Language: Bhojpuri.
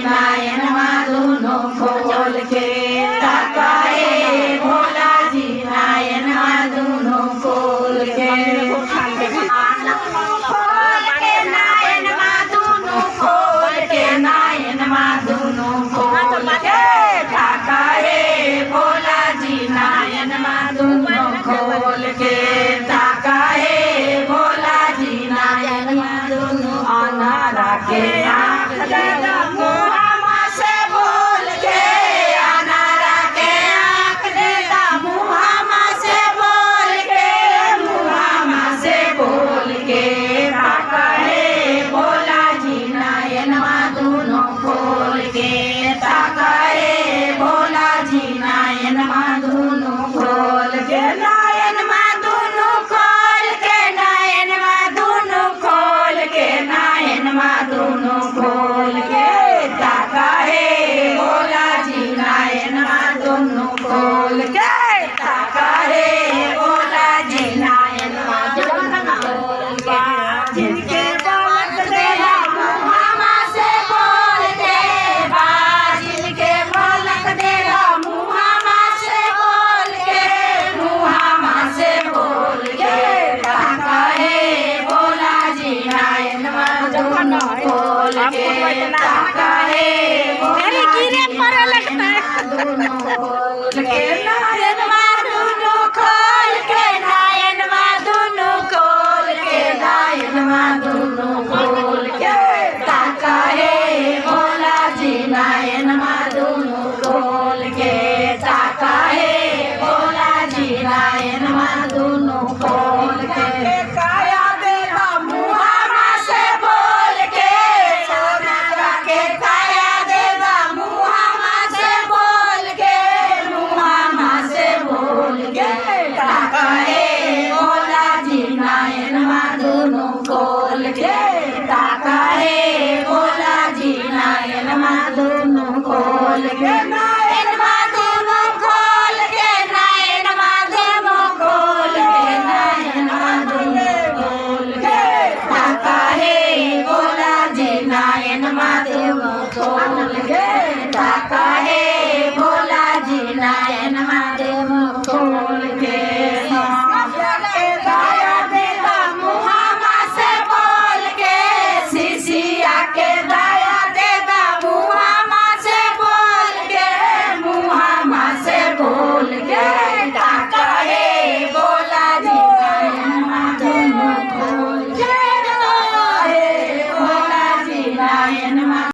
नायन माधुनो खोल के ताकाए भोला जी नायन माधुनो खोल के नायन माधुनो खोल के नायन माधुनो खोल के ताकाए भोला जी नायन माधुनो खोल के ताकाए भोला जी नायन माधुनो अनारा के आँख देगा मुहामा से बोल के अनारा के आँख देगा मुहामा से बोल के मुहामा से बोल के ताकाए भोला जी नायन माधुनो खोल के ताकाए भोला जी नायन माधुनो खोल के नायन माधुनो खोल के नायन माधुनो खोल के नायन माधुनो खोल के ताकाए भोला जी नायन माधुनो खोल के ताकाए भोला जी नायन माधुनो खोल के जिनके बात देगा मुहामा से बोल के जिनके बालक देगा मुहामा से बोल के मुहामा से बोल के ताकाए भोला जी नायन माधुनो खोल के ताकाए भोला जी नायन खोल के नायन माधुनो खोल के नायन माधुनो खोल के नायन माधुनो खोल के ताकाए भोला जी नायन माधुनो खोल के ताकाए भोला जी नायन माधुनो खोल के काया देगा मुहामा से बोल के सोनारा के काया देगा मुहामा से बोल के मुहामा से बोल के ताकाए भोला जी नायन माधुनो खोल के ताकाए भोला जी नायन माधुनो खोल के नायन माधुनो खोल के नायन माधुनो खोल के नायन माधुनो खोल के ताकाए भोला जी नायन माधुनो खोल के ताकाए